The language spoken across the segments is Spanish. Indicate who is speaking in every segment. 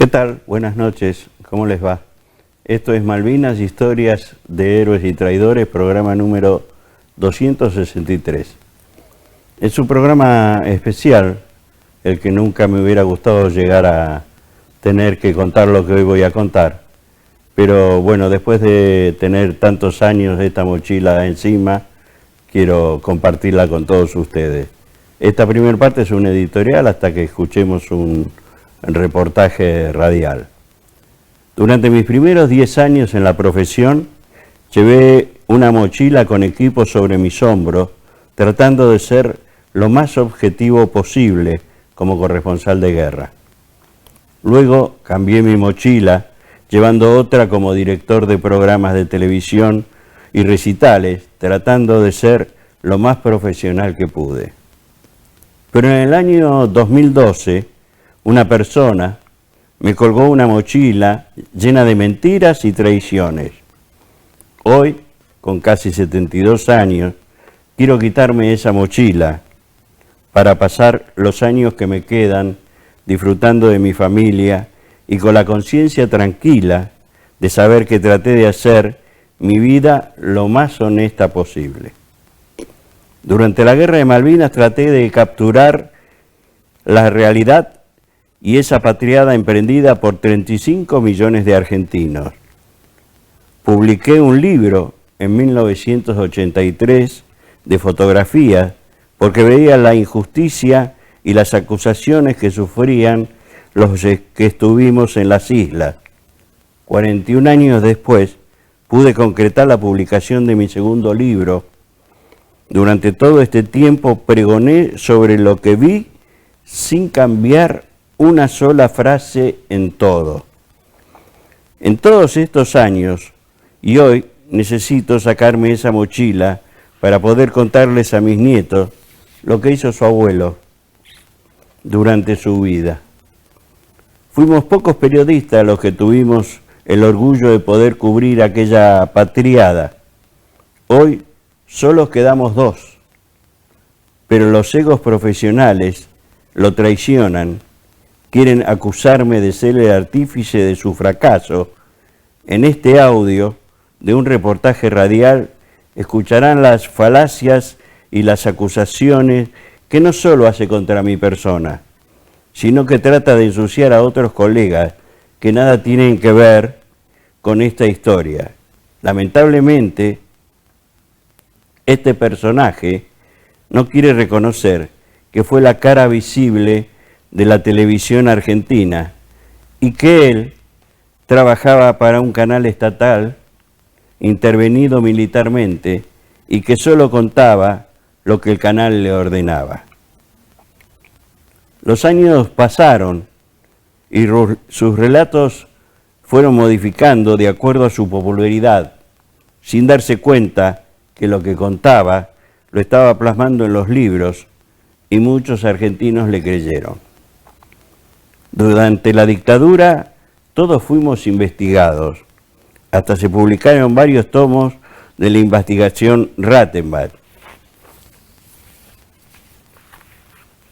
Speaker 1: ¿Qué tal? Buenas noches, ¿cómo les va? Esto es Malvinas, Historias de Héroes y Traidores, programa número 263. Es un programa especial, el que nunca me hubiera gustado llegar a tener que contar lo que hoy voy a contar. Pero bueno, después de tener tantos años esta mochila encima, quiero compartirla con todos ustedes. Esta primera parte es un editorial hasta que escuchemos un reportaje radial. Durante mis primeros 10 años en la profesión, llevé una mochila con equipo sobre mis hombros, tratando de ser lo más objetivo posible como corresponsal de guerra. Luego cambié mi mochila, llevando otra como director de programas de televisión y recitales, tratando de ser lo más profesional que pude. Pero en el año 2012, una persona me colgó una mochila llena de mentiras y traiciones. Hoy, con casi 72 años, quiero quitarme esa mochila para pasar los años que me quedan disfrutando de mi familia y con la conciencia tranquila de saber que traté de hacer mi vida lo más honesta posible. Durante la Guerra de Malvinas traté de capturar la realidad y esa patriada emprendida por 35 millones de argentinos. Publiqué un libro en 1983 de fotografías porque veía la injusticia y las acusaciones que sufrían los que estuvimos en las islas. 41 años después pude concretar la publicación de mi segundo libro. Durante todo este tiempo pregoné sobre lo que vi sin cambiar una sola frase en todo. En todos estos años, y hoy necesito sacarme esa mochila para poder contarles a mis nietos lo que hizo su abuelo durante su vida. Fuimos pocos periodistas los que tuvimos el orgullo de poder cubrir aquella patriada. Hoy solo quedamos 2, pero los egos profesionales lo traicionan. Quieren acusarme de ser el artífice de su fracaso. En este audio de un reportaje radial escucharán las falacias y las acusaciones que no solo hace contra mi persona, sino que trata de ensuciar a otros colegas que nada tienen que ver con esta historia. Lamentablemente, este personaje no quiere reconocer que fue la cara visible de la televisión argentina y que él trabajaba para un canal estatal intervenido militarmente y que solo contaba lo que el canal le ordenaba. Los años pasaron y sus relatos fueron modificando de acuerdo a su popularidad, sin darse cuenta que lo que contaba lo estaba plasmando en los libros y muchos argentinos le creyeron. Durante la dictadura todos fuimos investigados. Hasta se publicaron varios tomos de la investigación Rattenbach.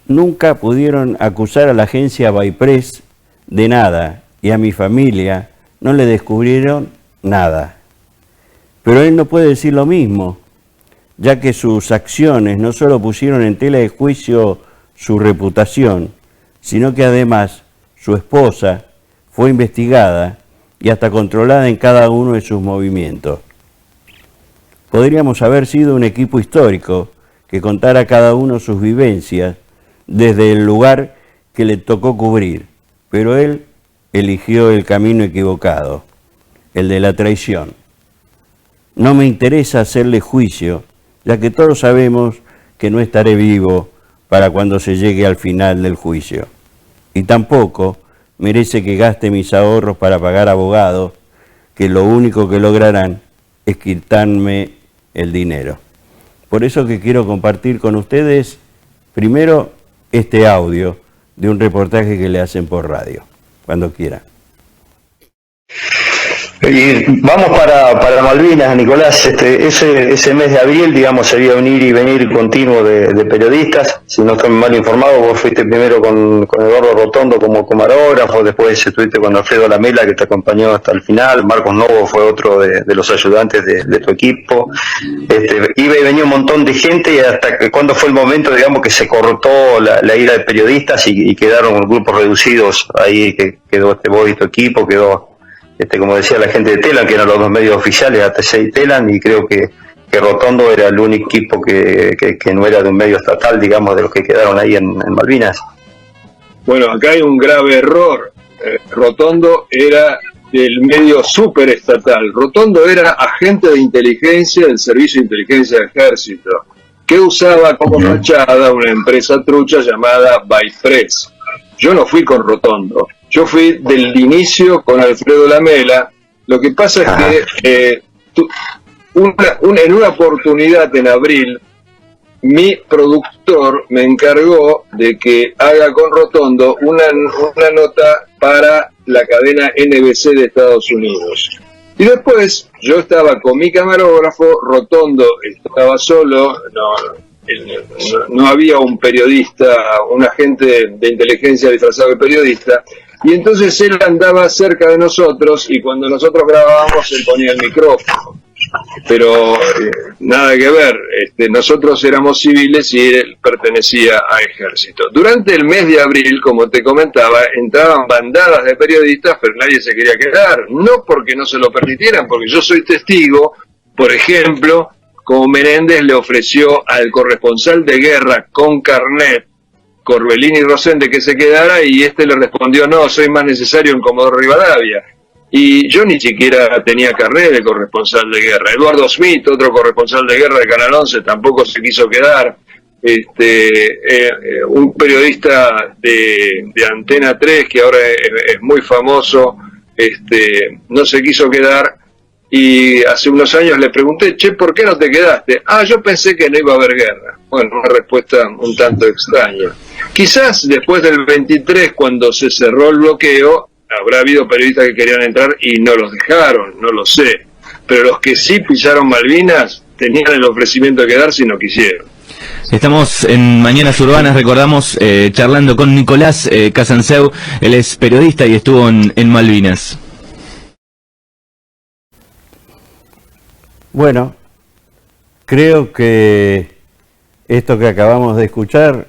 Speaker 1: Nunca pudieron acusar a la agencia Baypress de nada y a mi familia no le descubrieron nada. Pero él no puede decir lo mismo, ya que sus acciones no solo pusieron en tela de juicio su reputación, sino que además su esposa fue investigada y hasta controlada en cada uno de sus movimientos. Podríamos haber sido un equipo histórico que contara cada uno sus vivencias desde el lugar que le tocó cubrir, pero él eligió el camino equivocado, el de la traición. No me interesa hacerle juicio, ya que todos sabemos que no estaré vivo para cuando se llegue al final del juicio. Y tampoco merece que gaste mis ahorros para pagar abogados, que lo único que lograrán es quitarme el dinero. Por eso que quiero compartir con ustedes, primero, este audio de un reportaje que le hacen por radio, cuando quieran.
Speaker 2: Y vamos para Malvinas, Nicolás. Ese mes de abril, digamos, sería un ir y venir continuo de periodistas. Si no estoy mal informado, vos fuiste primero con Eduardo Rotondo como camarógrafo, después estuviste con Alfredo Lamela, que te acompañó hasta el final. Marcos Novo fue otro de los ayudantes de tu equipo. Iba y venía un montón de gente, y hasta que cuando fue el momento, digamos, que se cortó la ira de periodistas y quedaron grupos reducidos. Ahí que quedó vos y tu equipo, quedó como decía la gente de Telan, que eran los dos medios oficiales, ATC y Telan, y creo que Rotondo era el único equipo que no era de un medio estatal, digamos, de los que quedaron ahí en Malvinas.
Speaker 3: Bueno, acá hay un grave error. Rotondo era del medio superestatal. Rotondo era agente de inteligencia del Servicio de Inteligencia del Ejército, que usaba como fachada una empresa trucha llamada Bypress. Yo no fui con Rotondo, yo fui del inicio con Alfredo Lamela. Lo que pasa es que en una oportunidad en abril, mi productor me encargó de que haga con Rotondo una nota para la cadena NBC de Estados Unidos. Y después yo estaba con mi camarógrafo, Rotondo estaba solo, no había un periodista, un agente de inteligencia disfrazado de periodista, y entonces él andaba cerca de nosotros, y cuando nosotros grabábamos él ponía el micrófono. Pero nada que ver, nosotros éramos civiles y él pertenecía a ejército. Durante el mes de abril, como te comentaba, entraban bandadas de periodistas, pero nadie se quería quedar, no porque no se lo permitieran, porque yo soy testigo, por ejemplo, como Menéndez le ofreció al corresponsal de guerra con carnet, Corbellini Rosende, que se quedara, y le respondió: no, soy más necesario en Comodoro Rivadavia. Y yo ni siquiera tenía carnet de corresponsal de guerra. Eduardo Smith, otro corresponsal de guerra de Canal 11, tampoco se quiso quedar. Un periodista de Antena 3, que ahora es muy famoso, no se quiso quedar. Y hace unos años le pregunté: che, ¿por qué no te quedaste? Yo pensé que no iba a haber guerra. Bueno, una respuesta un tanto extraña. Quizás después del 23, cuando se cerró el bloqueo, habrá habido periodistas que querían entrar y no los dejaron, no lo sé. Pero los que sí pisaron Malvinas tenían el ofrecimiento de quedarse y no quisieron.
Speaker 4: Estamos en Mañanas Urbanas, recordamos, charlando con Nicolás Casanseu. Él es periodista y estuvo en Malvinas.
Speaker 1: Bueno, creo que esto que acabamos de escuchar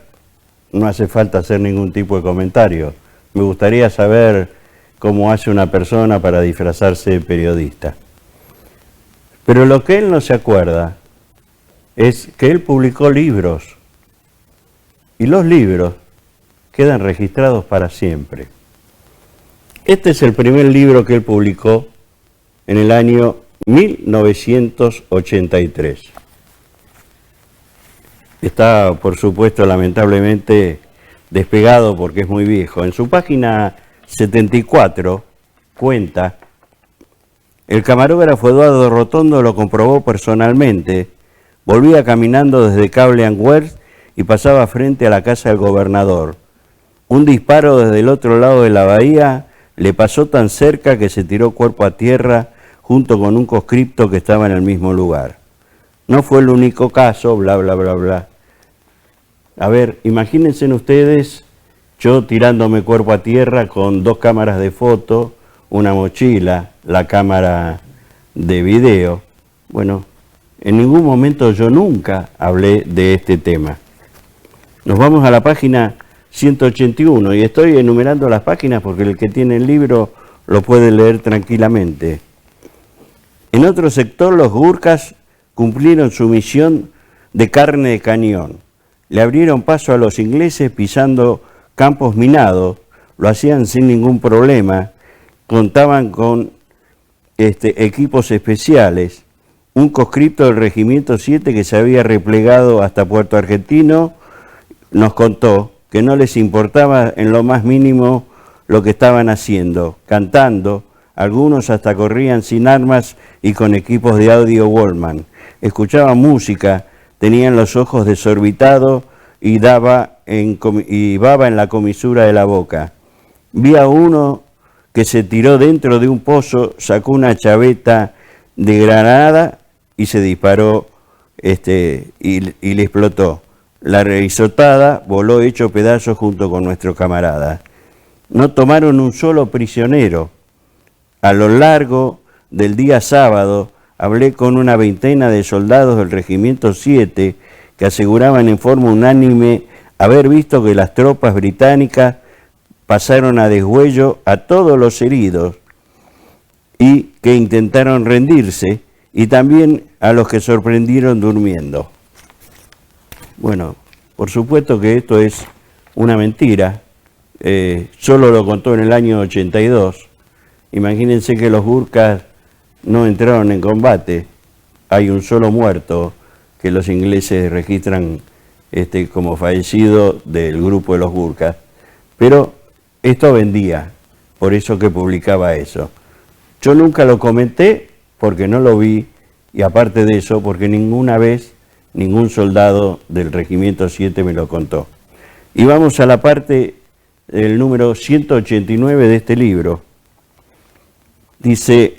Speaker 1: no hace falta hacer ningún tipo de comentario. Me gustaría saber cómo hace una persona para disfrazarse de periodista. Pero lo que él no se acuerda es que él publicó libros, y los libros quedan registrados para siempre. Este es el primer libro que él publicó en el año 1983. Está, por supuesto, lamentablemente despegado porque es muy viejo. En su página 74 cuenta: el camarógrafo Eduardo Rotondo lo comprobó personalmente. Volvía caminando desde Cable and Wells y pasaba frente a la casa del gobernador. Un disparo desde el otro lado de la bahía le pasó tan cerca que se tiró cuerpo a tierra junto con un conscripto que estaba en el mismo lugar. No fue el único caso, bla, bla, bla, bla. A ver, imagínense ustedes, yo tirándome cuerpo a tierra con 2 cámaras de foto, una mochila, la cámara de video. Bueno, en ningún momento yo nunca hablé de este tema. Nos vamos a la página 181 y estoy enumerando las páginas porque el que tiene el libro lo puede leer tranquilamente. En otro sector, los gurkas cumplieron su misión de carne de cañón. Le abrieron paso a los ingleses pisando campos minados, lo hacían sin ningún problema, contaban con equipos especiales. Un conscripto del Regimiento 7 que se había replegado hasta Puerto Argentino nos contó que no les importaba en lo más mínimo lo que estaban haciendo, cantando. Algunos hasta corrían sin armas y con equipos de audio Walkman. Escuchaban música, tenían los ojos desorbitados y baba en la comisura de la boca. Vi a uno que se tiró dentro de un pozo, sacó una chaveta de granada y se disparó y le explotó. La risotada voló hecho pedazos junto con nuestro camarada. No tomaron un solo prisionero. A lo largo del día sábado hablé con una veintena de soldados del Regimiento 7 que aseguraban en forma unánime haber visto que las tropas británicas pasaron a deshuello a todos los heridos y que intentaron rendirse, y también a los que sorprendieron durmiendo. Bueno, por supuesto que esto es una mentira, solo lo contó en el año 82. Imagínense que los Gurkhas no entraron en combate, hay un solo muerto que los ingleses registran como fallecido del grupo de los Gurkhas, pero esto vendía, por eso que publicaba eso. Yo nunca lo comenté porque no lo vi, y aparte de eso, porque ninguna vez ningún soldado del Regimiento 7 me lo contó. Y vamos a la parte del número 189 de este libro. Dice: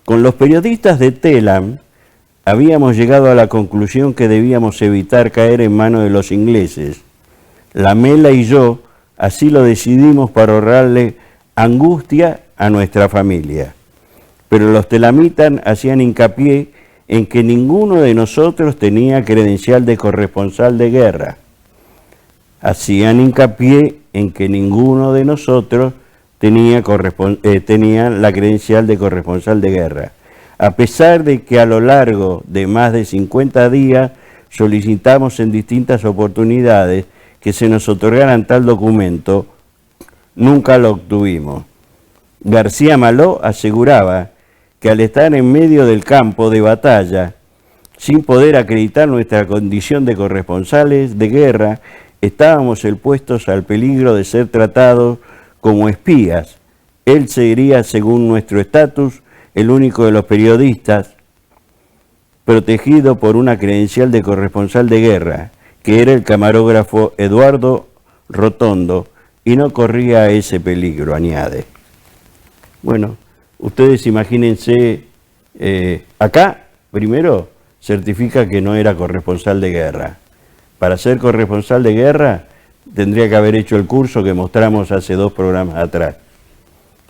Speaker 1: con los periodistas de Telam habíamos llegado a la conclusión que debíamos evitar caer en manos de los ingleses. Lamela y yo así lo decidimos para ahorrarle angustia a nuestra familia. Pero los telamitas hacían hincapié en que ninguno de nosotros tenía credencial de corresponsal de guerra. Hacían hincapié en que ninguno de nosotros tenía la credencial de corresponsal de guerra. A pesar de que a lo largo de más de 50 días solicitamos en distintas oportunidades que se nos otorgaran tal documento, nunca lo obtuvimos. García Maló aseguraba que al estar en medio del campo de batalla, sin poder acreditar nuestra condición de corresponsales de guerra, estábamos expuestos al peligro de ser tratados como espías. Él sería, según nuestro estatus, el único de los periodistas protegido por una credencial de corresponsal de guerra, que era el camarógrafo Eduardo Rotondo, y no corría ese peligro, añade. Bueno, ustedes imagínense, acá primero certifica que no era corresponsal de guerra. Para ser corresponsal de guerra tendría que haber hecho el curso que mostramos hace 2 programas atrás.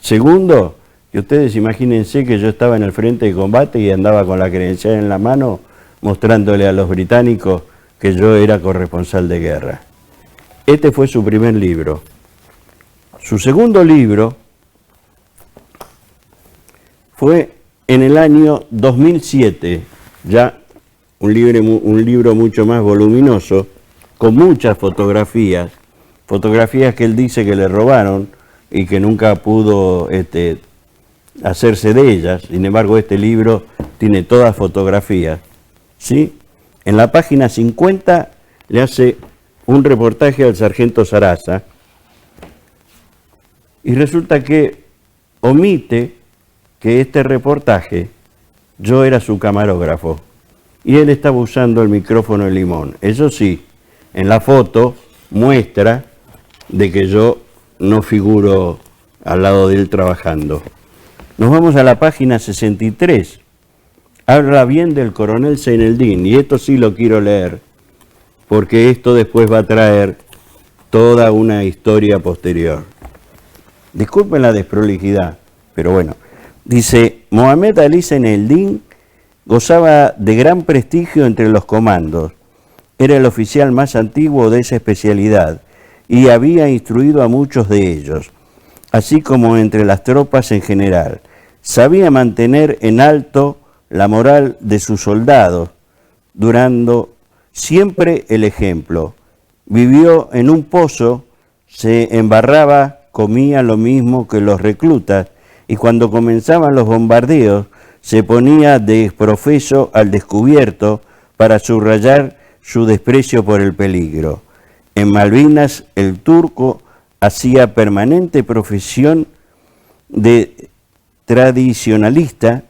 Speaker 1: Segundo, que ustedes imagínense que yo estaba en el frente de combate y andaba con la credencial en la mano mostrándole a los británicos que yo era corresponsal de guerra. Este fue su primer libro. Su segundo libro fue en el año 2007, ya un libro mucho más voluminoso, con muchas fotografías que él dice que le robaron y que nunca pudo hacerse de ellas. Sin embargo, este libro tiene todas fotografías, ¿sí? En la página 50 le hace un reportaje al sargento Sarasa y resulta que omite que este reportaje yo era su camarógrafo y él estaba usando el micrófono de limón. Eso sí, en la foto muestra de que yo no figuro al lado de él trabajando. Nos vamos a la página 63. Habla bien del coronel Seineldin, y esto sí lo quiero leer, porque esto después va a traer toda una historia posterior. Disculpen la desprolijidad, pero bueno. Dice: Mohamed Ali Seineldin gozaba de gran prestigio entre los comandos. Era el oficial más antiguo de esa especialidad y había instruido a muchos de ellos, así como entre las tropas en general. Sabía mantener en alto la moral de sus soldados, durando siempre el ejemplo. Vivió en un pozo, se embarraba, comía lo mismo que los reclutas, y cuando comenzaban los bombardeos se ponía de profeso al descubierto para subrayar su desprecio por el peligro. En Malvinas el turco hacía permanente profesión de tradicionalista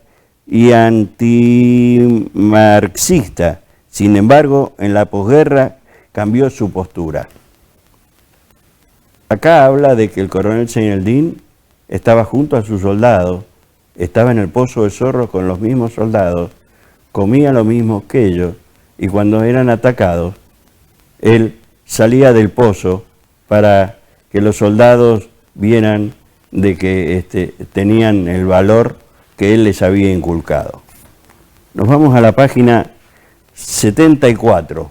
Speaker 1: y antimarxista. Sin embargo, en la posguerra cambió su postura. Acá habla de que el coronel Seineldin estaba junto a sus soldados, estaba en el pozo del zorro con los mismos soldados, comía lo mismo que ellos, y cuando eran atacados, él salía del pozo para que los soldados vieran de que tenían el valor que él les había inculcado. Nos vamos a la página 74.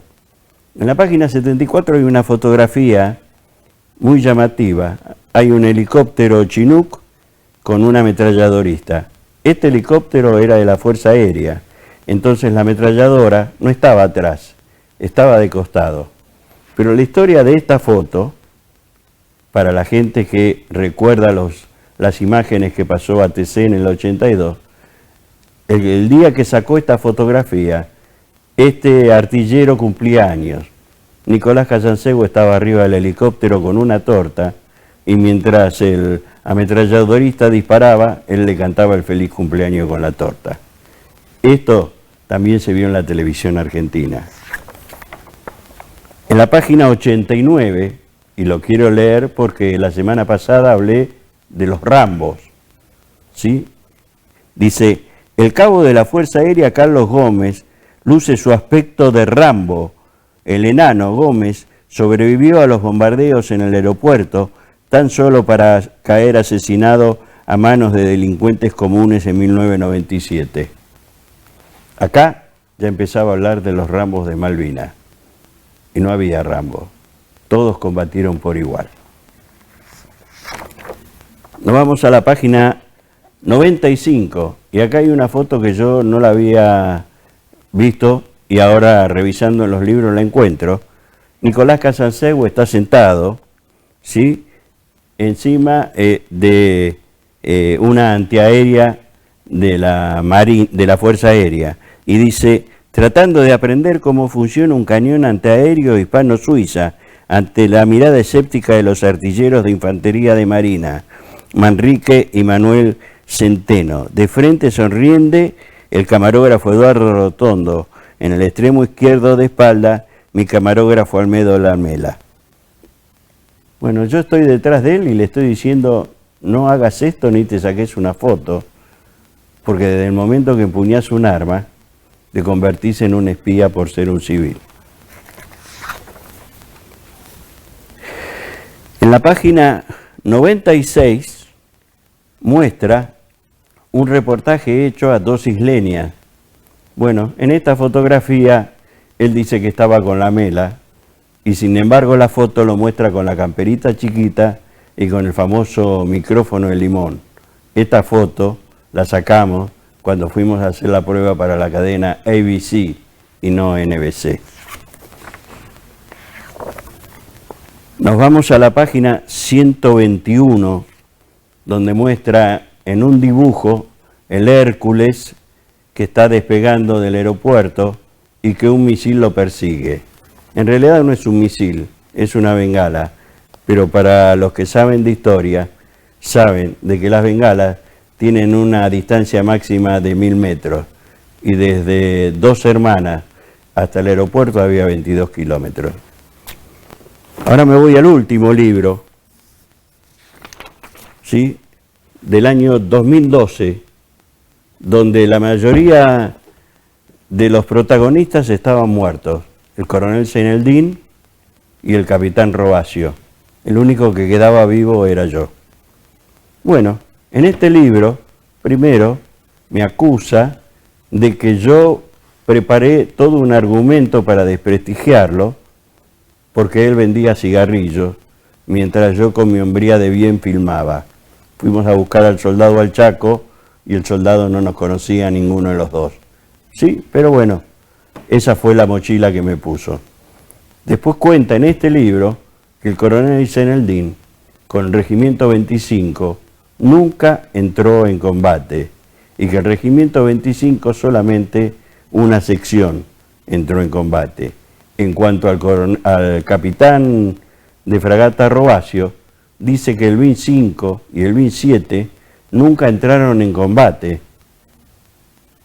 Speaker 1: En la página 74 hay una fotografía muy llamativa. Hay un helicóptero Chinook con una ametralladorista. Este helicóptero era de la Fuerza Aérea, entonces la ametralladora no estaba atrás, estaba de costado. Pero la historia de esta foto, para la gente que recuerda las imágenes que pasó ATC en el 82, el día que sacó esta fotografía, este artillero cumplía años. Nicolás Casansegüe estaba arriba del helicóptero con una torta y mientras el ametralladorista disparaba, él le cantaba el feliz cumpleaños con la torta. Esto también se vio en la televisión argentina. En la página 89, y lo quiero leer porque la semana pasada hablé de los Rambos, ¿sí? Dice, el cabo de la Fuerza Aérea Carlos Gómez luce su aspecto de Rambo. El enano Gómez sobrevivió a los bombardeos en el aeropuerto tan solo para caer asesinado a manos de delincuentes comunes en 1997. Acá ya empezaba a hablar de los Rambos de Malvinas. Y no había Rambo. Todos combatieron por igual. Nos vamos a la página 95. Y acá hay una foto que yo no la había visto y ahora revisando en los libros la encuentro. Nicolás Casansegüe está sentado, ¿sí?, encima de una antiaérea de la Fuerza Aérea y dice, tratando de aprender cómo funciona un cañón antiaéreo hispano-suiza ante la mirada escéptica de los artilleros de infantería de Marina, Manrique y Manuel Centeno. De frente sonriente el camarógrafo Eduardo Rotondo, en el extremo izquierdo de espalda mi camarógrafo Almedo Lamela. Bueno, yo estoy detrás de él y le estoy diciendo, no hagas esto ni te saques una foto, porque desde el momento que empuñás un arma, te convertís en un espía por ser un civil. En la página 96 muestra un reportaje hecho a dos isleñas. Bueno, en esta fotografía él dice que estaba con la mela y sin embargo la foto lo muestra con la camperita chiquita y con el famoso micrófono de limón. Esta foto la sacamos cuando fuimos a hacer la prueba para la cadena ABC y no NBC. Nos vamos a la página 121, donde muestra en un dibujo el Hércules que está despegando del aeropuerto y que un misil lo persigue. En realidad no es un misil, es una bengala, pero para los que saben de historia, saben de que las bengalas tienen una distancia máxima de 1000 metros y desde Dos Hermanas hasta el aeropuerto había 22 kilómetros. Ahora me voy al último libro, ¿sí?, del año 2012, donde la mayoría de los protagonistas estaban muertos, el coronel Seineldin y el capitán Robacio. El único que quedaba vivo era yo. Bueno, en este libro, primero, me acusa de que yo preparé todo un argumento para desprestigiarlo, porque él vendía cigarrillos, mientras yo con mi hombría de bien filmaba. Fuimos a buscar al soldado al Chaco y el soldado no nos conocía a ninguno de los dos. Sí, pero bueno, esa fue la mochila que me puso. Después cuenta en este libro que el coronel Seineldin, con el Regimiento 25, nunca entró en combate y que el Regimiento 25 solamente una sección entró en combate. En cuanto al capitán de fragata Robacio, dice que el BIN 5 y el BIN 7 nunca entraron en combate.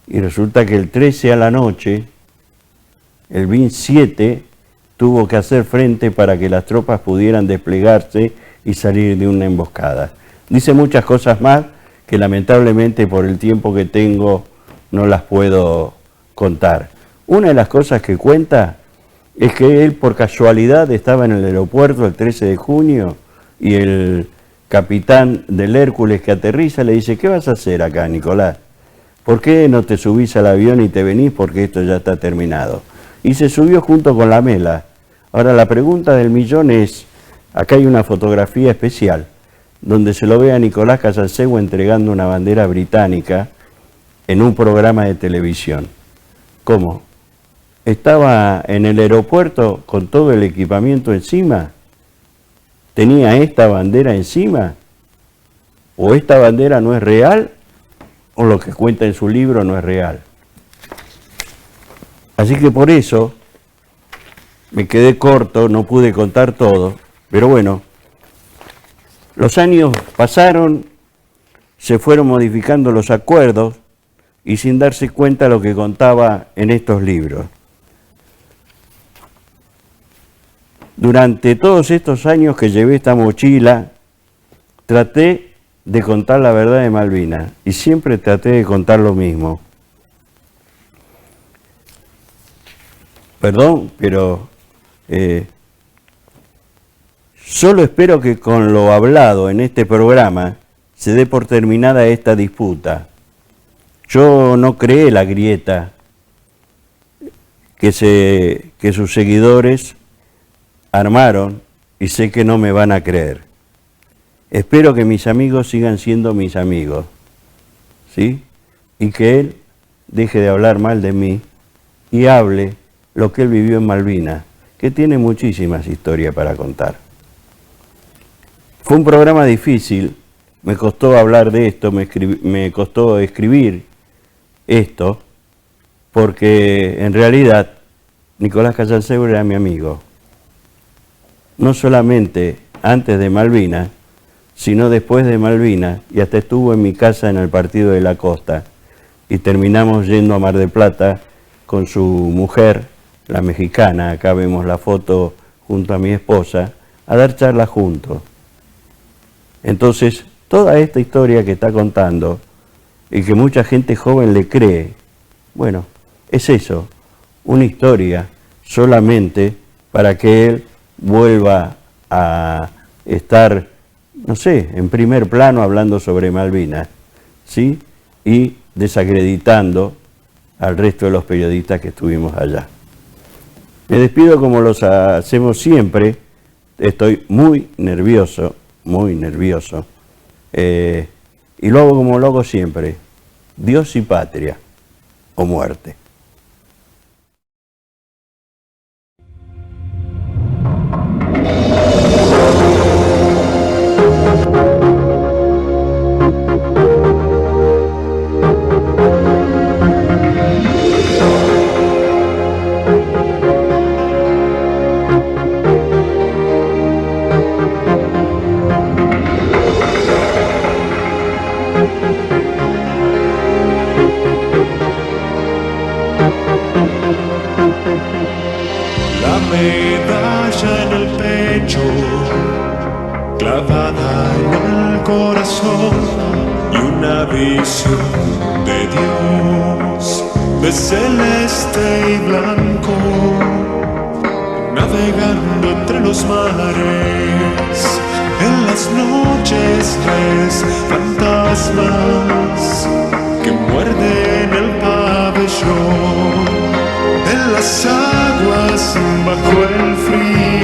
Speaker 1: Y resulta que el 13 a la noche, el BIN 7 tuvo que hacer frente para que las tropas pudieran desplegarse y salir de una emboscada. Dice muchas cosas más que lamentablemente por el tiempo que tengo no las puedo contar. Una de las cosas que cuenta es que él por casualidad estaba en el aeropuerto el 13 de junio y el capitán del Hércules que aterriza le dice: ¿qué vas a hacer acá, Nicolás? ¿Por qué no te subís al avión y te venís porque esto ya está terminado? Y se subió junto con la Mela. Ahora la pregunta del millón es, acá hay una fotografía especial donde se lo ve a Nicolás Casansegua entregando una bandera británica en un programa de televisión. ¿Cómo? ¿Estaba en el aeropuerto con todo el equipamiento encima? ¿Tenía esta bandera encima? ¿O esta bandera no es real? ¿O lo que cuenta en su libro no es real? Así que por eso me quedé corto, no pude contar todo, pero bueno, los años pasaron, se fueron modificando los acuerdos y sin darse cuenta lo que contaba en estos libros. Durante todos estos años que llevé esta mochila, traté de contar la verdad de Malvinas y siempre traté de contar lo mismo. Perdón, pero solo espero que con lo hablado en este programa se dé por terminada esta disputa. Yo no creé la grieta que sus seguidores armaron y sé que no me van a creer. Espero que mis amigos sigan siendo mis amigos, ¿sí? Y que él deje de hablar mal de mí y hable lo que él vivió en Malvinas, que tiene muchísimas historias para contar. Fue un programa difícil, me costó hablar de esto, me costó escribir esto, porque en realidad Nicolás Casansegua era mi amigo. No solamente antes de Malvinas, sino después de Malvinas, y hasta estuvo en mi casa en el Partido de la Costa, y terminamos yendo a Mar del Plata con su mujer, la mexicana, acá vemos la foto junto a mi esposa, a dar charlas juntos. Entonces, toda esta historia que está contando, y que mucha gente joven le cree, bueno, es eso, una historia solamente para que él vuelva a estar, no sé, en primer plano hablando sobre Malvinas, ¿sí? Y desacreditando al resto de los periodistas que estuvimos allá. Me despido como los hacemos siempre, estoy muy nervioso, y lo hago como lo hago siempre, Dios y patria o muerte.
Speaker 5: Medalla en el pecho, clavada en el corazón, y una visión de Dios, de celeste y blanco, navegando entre los mares. En las noches ves fantasmas que muerden el pabellón. En las aguas bajo el frío